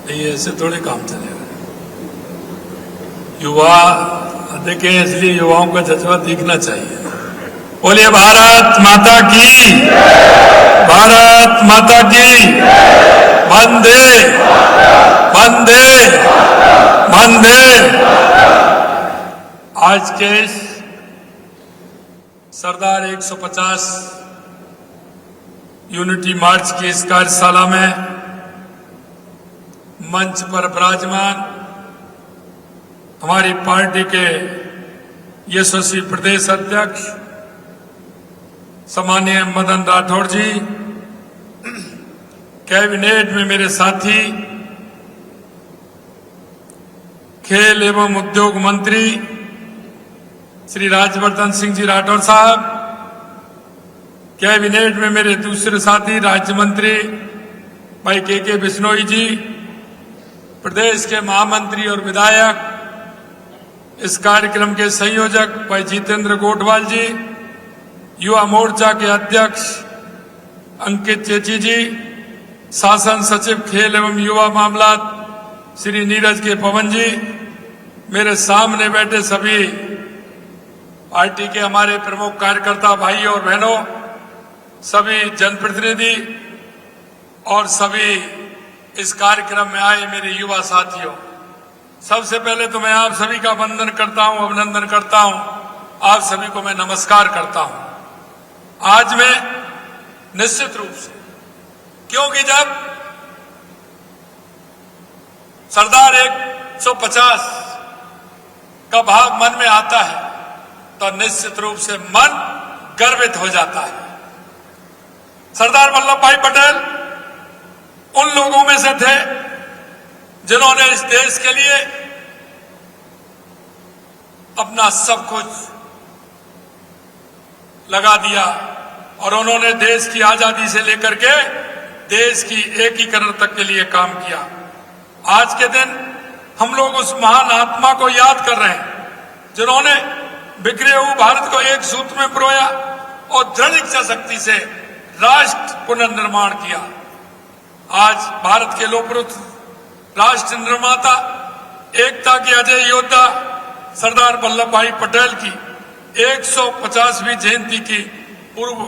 ये ऐसे थोड़े काम चलेगा। युवा देखें, इसलिए युवाओं का जज्बा दिखना चाहिए। बोलिए भारत माता की, भारत माता की, वंदे वंदे वंदे। आज के सरदार 150 यूनिटी मार्च की इस कार्यशाला में मंच पर विराजमान हमारी पार्टी के यशस्वी प्रदेश अध्यक्ष सम्माननीय मदन राठौड़ जी, कैबिनेट में मेरे साथी खेल एवं उद्योग मंत्री श्री राज्यवर्धन सिंह जी राठौड़ साहब, कैबिनेट में मेरे दूसरे साथी राज्य मंत्री भाई के बिश्नोई जी, प्रदेश के महामंत्री और विधायक, इस कार्यक्रम के संयोजक भाई जितेंद्र गोठवाल जी, युवा मोर्चा के अध्यक्ष अंकित चेची जी, शासन सचिव खेल एवं युवा मामलात श्री नीरज के पवन जी, मेरे सामने बैठे सभी पार्टी के हमारे प्रमुख कार्यकर्ता भाई और बहनों, सभी जनप्रतिनिधि और सभी इस कार्यक्रम में आए मेरे युवा साथियों, सबसे पहले तो मैं आप सभी का वंदन करता हूं, अभिनंदन करता हूं, आप सभी को मैं नमस्कार करता हूं। आज मैं निश्चित रूप से, क्योंकि जब सरदार 150 का भाव मन में आता है तो निश्चित रूप से मन गर्वित हो जाता है। सरदार वल्लभ भाई पटेल उन लोगों में से थे जिन्होंने इस देश के लिए अपना सब कुछ लगा दिया और उन्होंने देश की आजादी से लेकर के देश की एकीकरण तक के लिए काम किया। आज के दिन हम लोग उस महान आत्मा को याद कर रहे हैं जिन्होंने बिखरे हुए भारत को एक सूत्र में पिरोया और दृढ़ इच्छा शक्ति से राष्ट्र पुनर्निर्माण किया। आज भारत के लोकपुरुष, राष्ट्र निर्माता, एकता के अजय योद्धा सरदार वल्लभ भाई पटेल की 150वीं जयंती की पूर्व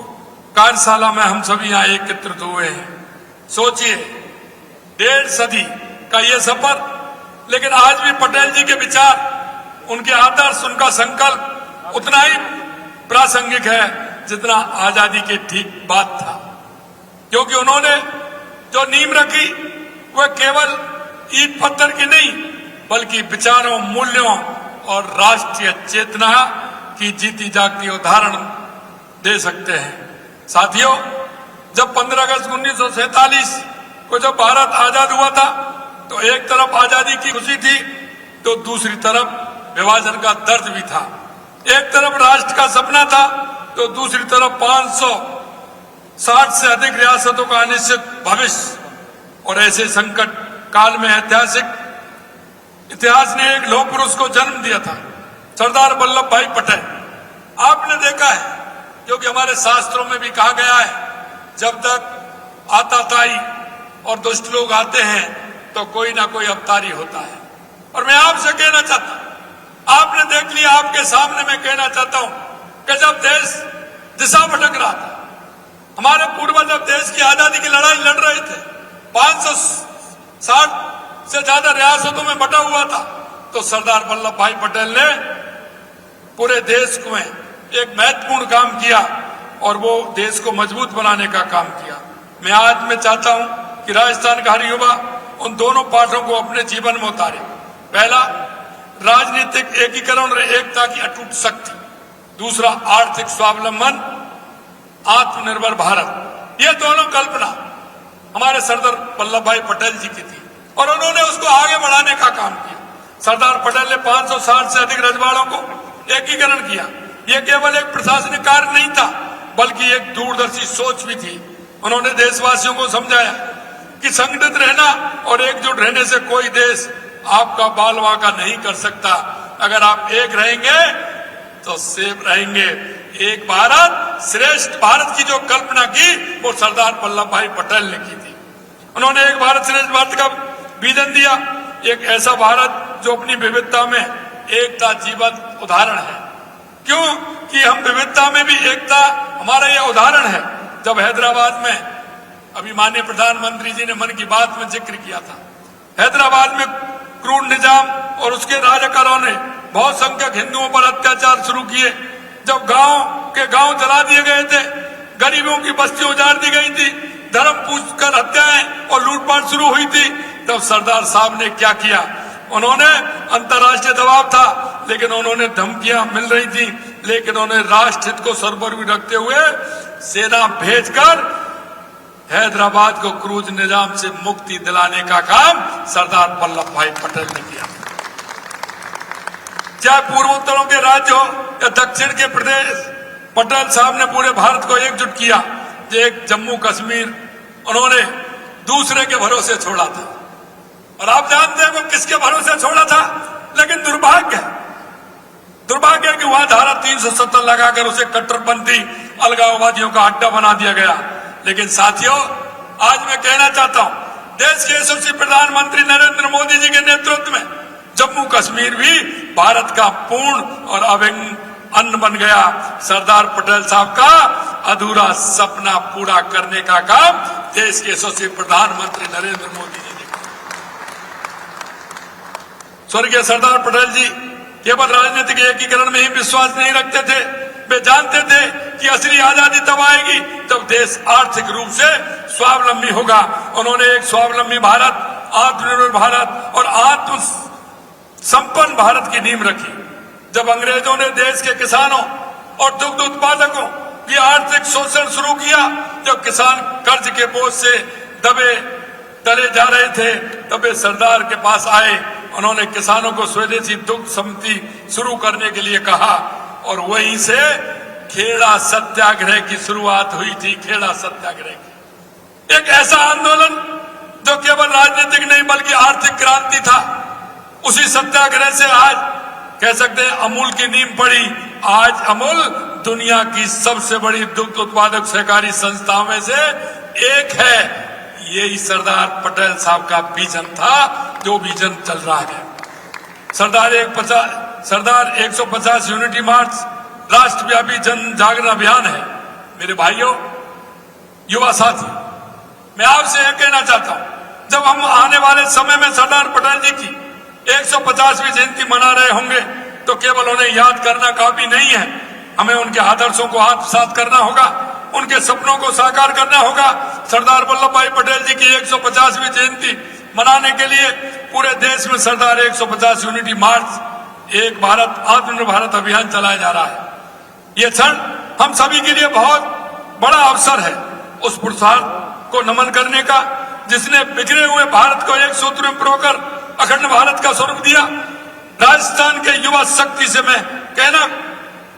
कार्यशाला में हम सभी यहाँ एकत्रित हुए हैं। सोचिए, 1.5 सदी का ये सफर, लेकिन आज भी पटेल जी के विचार, उनके आदर्श, उनका संकल्प उतना ही प्रासंगिक है जितना आजादी की ठीक बात था। क्योंकि उन्होंने जो नींव रखी वह केवल ईंट पत्थर की नहीं बल्कि विचारों, मूल्यों और राष्ट्रीय चेतना की जीती जागती उदाहरण दे सकते हैं। साथियों, जब 15 अगस्त 1947 को जब भारत आजाद हुआ था तो एक तरफ आजादी की खुशी थी तो दूसरी तरफ विभाजन का दर्द भी था। एक तरफ राष्ट्र का सपना था तो दूसरी तरफ 560 से अधिक रियासतों का अनिश्चित भविष्य। और ऐसे संकट काल में इतिहास ने एक लौह पुरुष को जन्म दिया था, सरदार वल्लभ भाई पटेल। आपने देखा है, क्योंकि हमारे शास्त्रों में भी कहा गया है, जब तक आताताई और दुष्ट लोग आते हैं तो कोई ना कोई अवतारी होता है। और मैं आपसे कहना चाहता हूं, आपने देख लिया, आपके सामने मैं कहना चाहता हूं कि जब देश दिशा भटक रहा था, हमारे पूर्वज जब देश की आजादी की लड़ाई लड़ रहे थे, 560 से ज्यादा रियासतों में बटा हुआ था, तो सरदार वल्लभ भाई पटेल ने पूरे देश में एक महत्वपूर्ण काम किया और वो देश को मजबूत बनाने का काम किया। मैं आज मैं चाहता हूं कि राजस्थान का हर युवा उन दोनों पाठों को अपने जीवन में उतारे। पहला, राजनीतिक एकीकरण और एकता की अटूट शक्ति। दूसरा, आर्थिक स्वावलंबन, आत्मनिर्भर भारत। ये दोनों कल्पना हमारे सरदार वल्लभ भाई पटेल जी की थी और उन्होंने उसको आगे बढ़ाने का काम किया। सरदार पटेल ने 560 से अधिक रजवाड़ों को एकीकरण किया। यह केवल एक प्रशासनिक कार्य नहीं था बल्कि एक दूरदर्शी सोच भी थी। उन्होंने देशवासियों को समझाया कि संगठित रहना और एकजुट रहने से कोई देश आपका बाल वाका नहीं कर सकता। अगर आप एक रहेंगे तो सेफ रहेंगे। एक भारत श्रेष्ठ भारत की जो कल्पना की वो सरदार वल्लभ भाई पटेल ने की थी। उन्होंने एक भारत श्रेष्ठ भारत का विजन दिया, एक ऐसा भारत जो अपनी विविधता में एकता जीवंत उदाहरण है। क्यों कि हम विविधता में भी एकता, हमारा यह उदाहरण है। जब हैदराबाद में, अभी माननीय प्रधानमंत्री जी ने मन की बात में जिक्र किया था, हैदराबाद में क्रूर निजाम और उसके राजाकारों ने बहुत संख्यक हिंदुओं पर अत्याचार शुरू किए। जब गांव के गांव जला दिए गए थे, गरीबों की बस्ती उजाड़ दी गई थी, धर्म पूछकर हत्याएं और लूटपाट शुरू हुई थी, तब सरदार साहब ने क्या किया? उन्होंने, अंतर्राष्ट्रीय दबाव था, लेकिन उन्होंने धमकियां मिल रही थी, लेकिन उन्होंने राष्ट्र हित को सर्वोपरि रखते हुए सेना भेजकर हैदराबाद को क्रूर निजाम से मुक्ति दिलाने का काम सरदार वल्लभ भाई पटेल ने किया। चाहे पूर्वोत्तरों के राज्य हो या दक्षिण के प्रदेश, पटेल साहब ने पूरे भारत को एकजुट किया। एक जम्मू कश्मीर उन्होंने दूसरे के भरोसे छोड़ा था, और आप जानते हैं वो किसके भरोसे छोड़ा था। लेकिन दुर्भाग्य है कि वहां धारा 370 लगाकर उसे कट्टरपंथी अलगाववादियों का अड्डा बना दिया गया। लेकिन साथियों, आज मैं कहना चाहता हूं, देश के यशस्वी प्रधानमंत्री नरेंद्र मोदी जी के नेतृत्व में जम्मू कश्मीर भी भारत का पूर्ण और अभिन्न अंग बन गया। सरदार पटेल साहब का अधूरा सपना पूरा करने का काम देश के यशस्वी प्रधानमंत्री नरेंद्र मोदी जी ने किया। स्वर्गीय सरदार पटेल जी केवल राजनीतिक एकीकरण में ही विश्वास नहीं रखते थे, वे जानते थे कि असली आजादी तब आएगी जब देश आर्थिक रूप से स्वावलंबी होगा। उन्होंने एक स्वावलंबी भारत, आत्मनिर्भर भारत और आत्म संपन्न भारत की नींव रखी। जब अंग्रेजों ने देश के किसानों और दुग्ध उत्पादकों की आर्थिक शोषण शुरू किया, जब किसान कर्ज के बोझ से दबे तले जा रहे थे, तब वे सरदार के पास आए। उन्होंने किसानों को स्वदेशी दुग्ध समिति शुरू करने के लिए कहा, और वहीं से खेड़ा सत्याग्रह की शुरुआत हुई थी। खेड़ा सत्याग्रह की एक ऐसा आंदोलन जो केवल राजनीतिक नहीं बल्कि आर्थिक क्रांति था। उसी सत्याग्रह से आज कह सकते हैं अमूल की नींव पड़ी। आज अमूल दुनिया की सबसे बड़ी दुग्ध उत्पादक सहकारी संस्थाओं में से एक है। यही सरदार पटेल साहब का विजन था, जो विजन चल रहा है। सरदार 150 यूनिटी मार्च राष्ट्रव्यापी जन जागरण अभियान है। मेरे भाइयों, युवा साथी, मैं आपसे यह कहना चाहता हूं, जब हम आने वाले समय में सरदार पटेल जी की 150वीं जयंती मना रहे होंगे, तो केवल उन्हें याद करना काफी नहीं है। हमें उनके आदर्शों को आत्मसात करना होगा, उनके सपनों को साकार करना होगा। सरदार वल्लभ भाई पटेल जी की 150वीं जयंती मनाने के लिए पूरे देश में सरदार 150 यूनिटी मार्च, एक भारत आत्मनिर्भर भारत अभियान चलाया जा रहा है। ये क्षण हम सभी के लिए बहुत बड़ा अवसर है उस पुरुषार्थ को नमन करने का, जिसने बिखरे हुए भारत को एक सूत्र में पिरोकर अखंड भारत का स्वरूप दिया। राजस्थान के युवा शक्ति से मैं कहना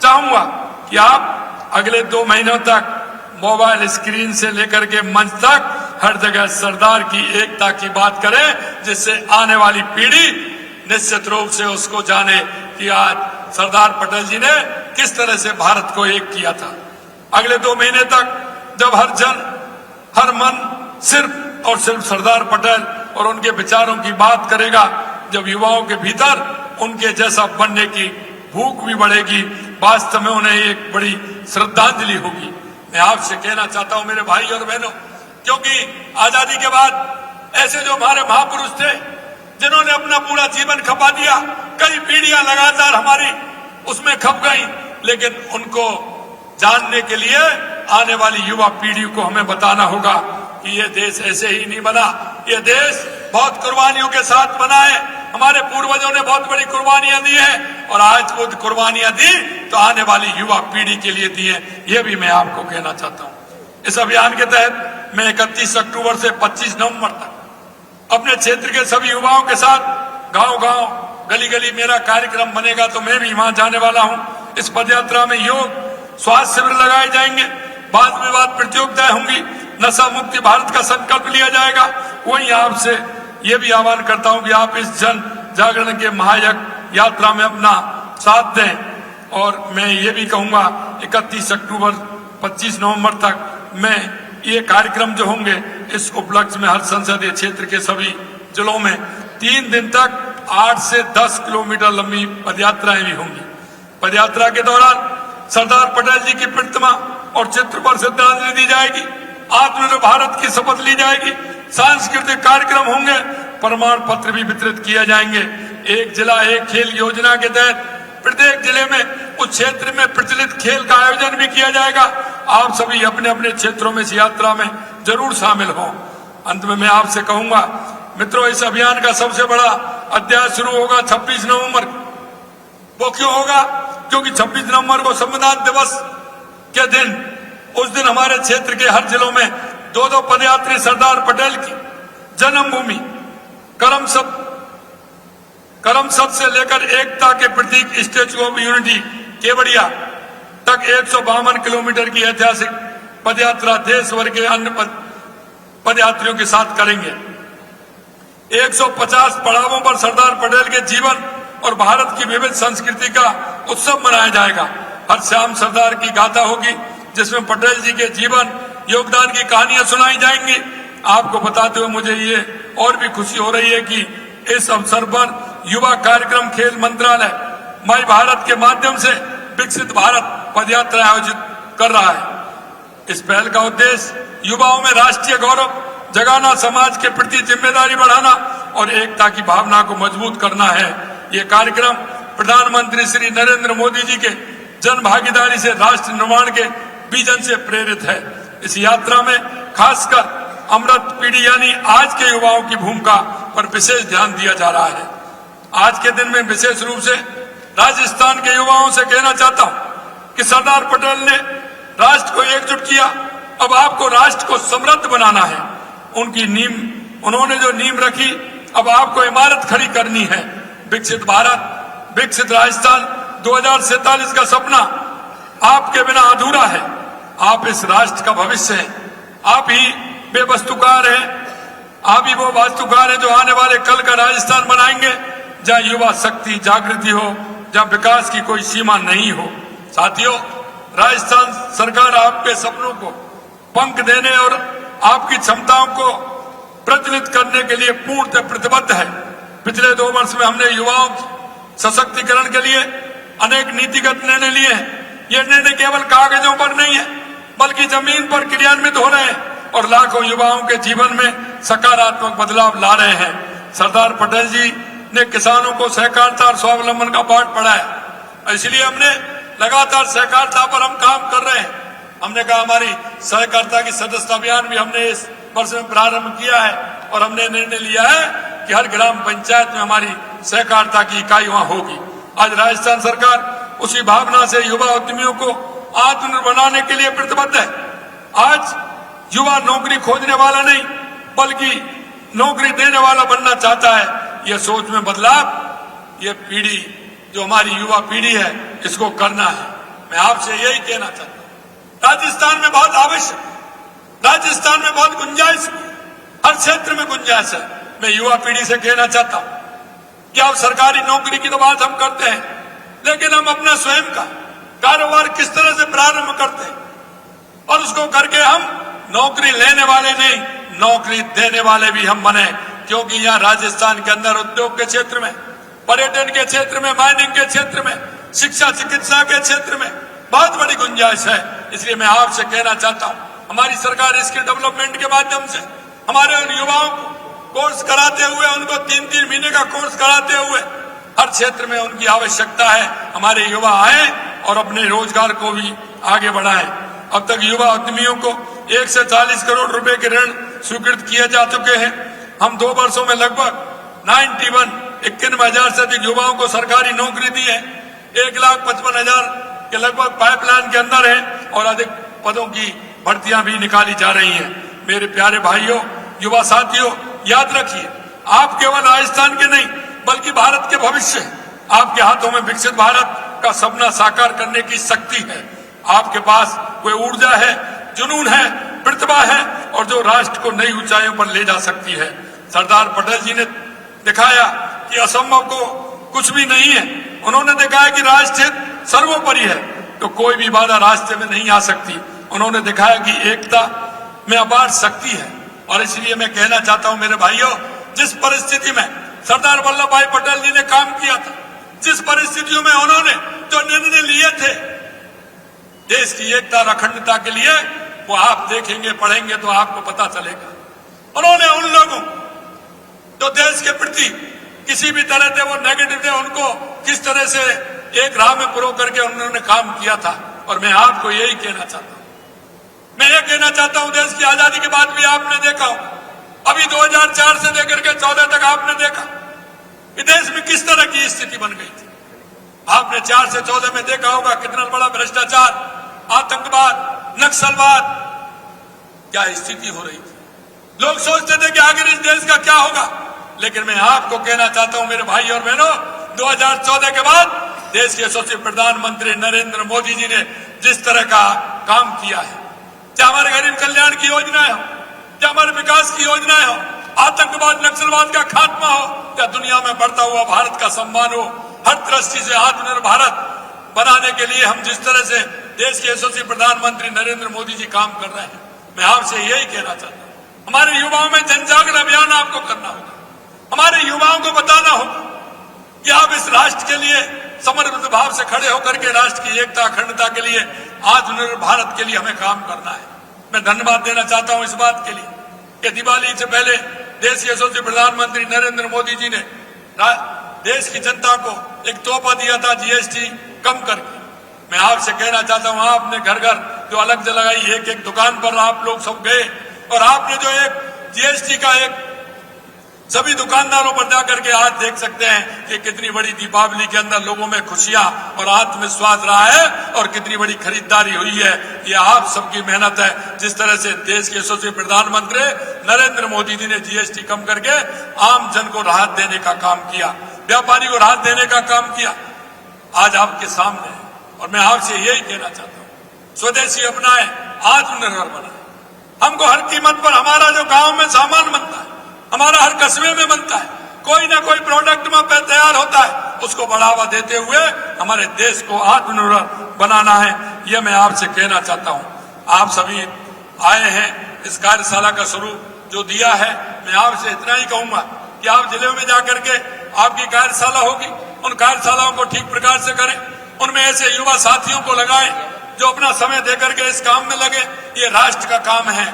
चाहूंगा कि आप अगले 2 महीनों तक मोबाइल स्क्रीन से लेकर के मंच तक हर जगह सरदार की एकता की बात करें, जिससे आने वाली पीढ़ी निश्चित रूप से उसको जाने कि आज सरदार पटेल जी ने किस तरह से भारत को एक किया था। अगले 2 महीने तक जब हर जन, हर मन सिर्फ और सिर्फ सरदार पटेल और उनके विचारों की बात करेगा, जब युवाओं के भीतर उनके जैसा बनने की भूख भी बढ़ेगी, वास्तव में उन्हें एक बड़ी श्रद्धांजलि होगी। मैं आपसे कहना चाहता हूं मेरे भाई और बहनों, क्योंकि आजादी के बाद ऐसे जो हमारे महापुरुष थे, जिन्होंने अपना पूरा जीवन खपा दिया, कई पीढ़ियां लगातार हमारी उसमें खप गई, लेकिन उनको जानने के लिए आने वाली युवा पीढ़ी को हमें बताना होगा कि ये देश ऐसे ही नहीं बना, ये देश बहुत कुर्बानियों के साथ बना है। हमारे पूर्वजों ने बहुत बड़ी कुर्बानियां दी हैं, और आज वो कुर्बानियां दी तो आने वाली युवा पीढ़ी के लिए दी है। ये भी मैं आपको कहना चाहता हूं। इस अभियान के तहत मैं 31 अक्टूबर से 25 नवंबर तक अपने क्षेत्र के सभी युवाओं के साथ गांव-गांव, गली-गली मेरा कार्यक्रम बनेगा, तो मैं भी वहां जाने वाला हूं। इस पदयात्रा में योग स्वास्थ्य शिविर लगाए जाएंगे, वाद विवाद प्रतियोगिताएं होंगी, नशा मुक्ति भारत का संकल्प लिया जाएगा। वहीं आपसे ये भी आह्वान करता हूं कि आप इस जन जागरण के महायज्ञ यात्रा में अपना साथ दें। और मैं ये भी कहूंगा 31 अक्टूबर 25 नवंबर तक मैं ये कार्यक्रम जो होंगे, इस उपलक्ष्य में हर संसदीय क्षेत्र के सभी जिलों में 3 दिन तक 8 से 10 किलोमीटर लंबी पदयात्राएं भी होंगी। पदयात्रा के दौरान सरदार पटेल जी की प्रतिमा और चित्र पर श्रद्धांजलि दी जाएगी, आत्मनिर्भर भारत की शपथ ली जाएगी, सांस्कृतिक कार्यक्रम होंगे, प्रमाण पत्र भी वितरित किए जाएंगे। एक जिला एक खेल योजना के तहत प्रत्येक जिले में उस क्षेत्र में प्रचलित खेल का आयोजन भी किया जाएगा। आप सभी अपने अपने क्षेत्रों में इस यात्रा में जरूर शामिल हों। अंत में मैं आपसे कहूंगा मित्रों, इस अभियान का सबसे बड़ा अध्याय शुरू होगा 26 नवंबर को। वो क्यों होगा? क्योंकि 26 नवंबर को संविधान दिवस के दिन, उस दिन हमारे क्षेत्र के हर जिलों में 2-2 पदयात्री सरदार पटेल की जन्मभूमि करमसद से लेकर एकता के प्रतीक स्टैच्यू ऑफ यूनिटी केवड़िया तक 152 किलोमीटर की ऐतिहासिक पदयात्रा देश भर के अन्य पदयात्रियों के साथ करेंगे। 150 पड़ावों पर सरदार पटेल के जीवन और भारत की विविध संस्कृति का उत्सव मनाया जाएगा। हर शाम सरदार की गाथा होगी, जिसमें पटेल जी के जीवन योगदान की कहानियां सुनाई जाएंगी। आपको बताते हुए मुझे ये और भी खुशी हो रही है कि इस अवसर पर युवा कार्यक्रम खेल मंत्रालय माई भारत के माध्यम से विकसित भारत पदयात्रा आयोजित कर रहा है। इस पहल का उद्देश्य युवाओं में राष्ट्रीय गौरव जगाना, समाज के प्रति जिम्मेदारी बढ़ाना और एकता की भावना को मजबूत करना है। ये कार्यक्रम प्रधानमंत्री श्री नरेंद्र मोदी जी के जन भागीदारी से राष्ट्र निर्माण के विजन से प्रेरित है। इस यात्रा में खासकर अमृत पीढ़ी यानी आज के युवाओं की भूमिका पर विशेष ध्यान दिया जा रहा है। आज के दिन में विशेष रूप से राजस्थान के युवाओं से कहना चाहता हूं कि सरदार पटेल ने राष्ट्र को एकजुट किया, अब आपको राष्ट्र को समृद्ध बनाना है। उन्होंने जो नींव रखी, अब आपको इमारत खड़ी करनी है। विकसित भारत, विकसित राजस्थान 2047 का सपना आपके बिना अधूरा है। आप इस राष्ट्र का भविष्य हैं। आप ही वे वास्तुकार हैं, आप ही वो वास्तुकार हैं जो आने वाले कल का राजस्थान बनाएंगे, जहां युवा शक्ति जागृति हो, जहां विकास की कोई सीमा नहीं हो। साथियों, राजस्थान सरकार आपके सपनों को पंख देने और आपकी क्षमताओं को प्रज्वलित करने के लिए पूर्णतः प्रतिबद्ध है। पिछले 2 वर्ष में हमने युवाओं के सशक्तिकरण के लिए अनेक नीतिगत निर्णय लिए हैं। ये निर्णय केवल कागजों पर नहीं है, बल्कि जमीन पर क्रियान्वित हो रहे हैं और लाखों युवाओं के जीवन में सकारात्मक बदलाव ला रहे हैं। सरदार पटेल जी ने किसानों को सहकारिता और स्वावलंबन का पाठ पढ़ाया, इसलिए हमने लगातार सहकारिता पर हम काम कर रहे हैं। हमने कहा हमारी सहकारिता की सदस्यता अभियान भी हमने इस वर्ष में प्रारंभ किया है और हमने निर्णय लिया है कि हर ग्राम पंचायत में हमारी सहकारिता की इकाई वहां होगी। आज राजस्थान सरकार उसी भावना से युवा उद्यमियों को आत्मनिर्भर बनाने के लिए प्रतिबद्ध है। आज युवा नौकरी खोजने वाला नहीं, बल्कि नौकरी देने वाला बनना चाहता है। यह सोच में बदलाव, ये पीढ़ी जो हमारी युवा पीढ़ी है, इसको करना है। मैं आपसे यही कहना चाहता हूं, राजस्थान में बहुत आवश्यक, राजस्थान में बहुत गुंजाइश, हर क्षेत्र में गुंजाइश है। मैं युवा पीढ़ी से कहना चाहता हूं कि आप सरकारी नौकरी की तो बात हम करते हैं, लेकिन हम अपना स्वयं का कारोबार किस तरह से प्रारंभ करते हैं और उसको करके हम नौकरी लेने वाले नहीं, नौकरी देने वाले भी हम बने। क्योंकि यहाँ राजस्थान के अंदर उद्योग के क्षेत्र में, पर्यटन के क्षेत्र में, माइनिंग के क्षेत्र में, शिक्षा चिकित्सा के क्षेत्र में बहुत बड़ी गुंजाइश है। इसलिए मैं आपसे कहना चाहता हूँ, हमारी सरकार स्किल डेवलपमेंट के माध्यम से हमारे उन युवाओं को कोर्स कराते हुए, उनको 3-3 महीने का कोर्स कराते हुए हर क्षेत्र में उनकी आवश्यकता है। हमारे युवा आए और अपने रोजगार को भी आगे बढ़ाएं। अब तक युवा उद्यमियों को 1 से 40 करोड़ रुपए के ऋण स्वीकृत किए जा चुके हैं। हम 2 वर्षों में लगभग 91,000 से अधिक युवाओं को सरकारी नौकरी दी है। 1,55,000 के लगभग पाइपलाइन के अंदर है और अधिक पदों की भर्तियां भी निकाली जा रही हैं। मेरे प्यारे भाइयों, युवा साथियों, याद रखिए, आप केवल राजस्थान के नहीं बल्कि भारत के भविष्य हैं। आपके हाथों में विकसित भारत का सपना साकार करने की शक्ति है। आपके पास कोई ऊर्जा है, जुनून है, प्रतिभा है और जो राष्ट्र को नई ऊंचाइयों पर ले जा सकती है। सरदार पटेल जी ने दिखाया कि असंभव को कुछ भी नहीं है। उन्होंने दिखाया कि राष्ट्र हित सर्वोपरि है, तो कोई भी बाधा रास्ते में नहीं आ सकती। उन्होंने दिखाया कि एकता में अपार शक्ति है। और इसलिए मैं कहना चाहता हूं मेरे भाइयों, जिस परिस्थिति में सरदार वल्लभ भाई पटेल जी ने काम किया था, जिस परिस्थितियों में उन्होंने जो निर्णय लिए थे देश की एकता और अखंडता के लिए, वो आप देखेंगे, पढ़ेंगे तो आपको पता चलेगा। उन्होंने उन लोगों जो देश के प्रति किसी भी तरह से वो नेगेटिव थे, उनको किस तरह से एक राह में पुरो करके उन्होंने काम किया था। और मैं आपको यही कहना चाहता हूं, मैं ये कहना चाहता हूं, देश की आजादी के बाद भी आपने देखा हो, अभी 2004 से लेकर के 14 तक आपने देखा कि देश में किस तरह की स्थिति बन गई थी। आपने 4 से 14 में देखा होगा कितना बड़ा भ्रष्टाचार, आतंकवाद, नक्सलवाद, क्या स्थिति हो रही थी। लोग सोचते थे कि आखिर इस देश का क्या होगा, लेकिन मैं आपको कहना चाहता हूं मेरे भाई और बहनों, 2014 के बाद देश के यशस्वी प्रधानमंत्री नरेंद्र मोदी जी ने जिस तरह का काम किया है, चाहे हमारे गरीब कल्याण की योजनाएं हो, चाहे हमारे विकास की योजनाएं हो, आतंकवाद नक्सलवाद का खात्मा हो, या दुनिया में बढ़ता हुआ भारत का सम्मान हो, हर दृष्टि से आत्मनिर्भर भारत बनाने के लिए हम जिस तरह से देश के यशस्वी प्रधानमंत्री नरेंद्र मोदी जी काम कर रहे हैं, मैं आपसे यही कहना चाहता हूं, हमारे युवाओं में जनजागरण अभियान आपको करना होगा। हमारे युवाओं को बताना होगा कि आप इस राष्ट्र के लिए समर्पित भाव से खड़े होकर के राष्ट्र की एकता अखंडता के लिए, आत्मनिर्भर भारत के लिए हमें काम करना है। मैं धन्यवाद देना चाहता हूं इस बात के लिए कि दिवाली से पहले देश के यशस्वी प्रधानमंत्री नरेंद्र मोदी जी ने देश की जनता को एक तोहफा दिया था, जीएसटी कम करके। मैं आपसे कहना चाहता हूं, आपने घर घर जो अलग लगाई, एक एक दुकान पर आप लोग सब गए और आपने जो एक जीएसटी का एक सभी दुकानदारों पर जाकर के आज देख सकते हैं कि कितनी बड़ी दीपावली के अंदर लोगों में खुशियां और आत्मविश्वास रहा है और कितनी बड़ी खरीदारी हुई है। ये आप सबकी मेहनत है। जिस तरह से देश के यशस्वी प्रधानमंत्री नरेंद्र मोदी जी ने जीएसटी कम करके आम जन को राहत देने का काम किया, व्यापारी को राहत देने का काम किया, आज आपके सामने है। और मैं आपसे यही कहना चाहता हूं, स्वदेशी अपनाएं, आत्मनिर्भर बनाएं। हमको हर कीमत पर हमारा जो गांव में सामान बनता है, हमारा हर कस्बे में बनता है, कोई ना कोई प्रोडक्ट में तैयार होता है, उसको बढ़ावा देते हुए हमारे देश को आत्मनिर्भर बनाना है। यह मैं आपसे कहना चाहता हूं। आप सभी आए हैं, इस कार्यशाला का स्वरूप जो दिया है, मैं आपसे इतना ही कहूंगा कि आप जिले में जाकर के आपकी कार्यशाला होगी, उन कार्यशालाओं को ठीक प्रकार से करें, उनमें ऐसे युवा साथियों को लगाएं जो अपना समय देकर के इस काम में लगे। ये राष्ट्र का काम है,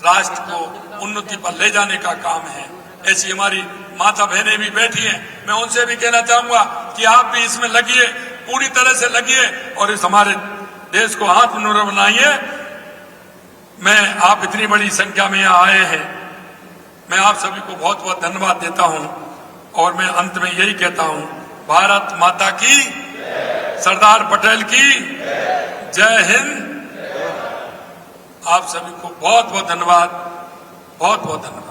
राष्ट्र को उन्नति पर ले जाने का काम है। ऐसी हमारी माता बहनें भी बैठी हैं, मैं उनसे भी कहना चाहूंगा कि आप भी इसमें लगिए, पूरी तरह से लगिए और इस हमारे देश को आत्मनिर्भर बनाइए। मैं आप इतनी बड़ी संख्या में यहाँ आए हैं, मैं आप सभी को बहुत बहुत धन्यवाद देता हूं और मैं अंत में यही कहता हूं, भारत माता की, सरदार पटेल की जय हिंद। आप सभी को बहुत बहुत धन्यवाद, बहुत बहुत धन्यवाद।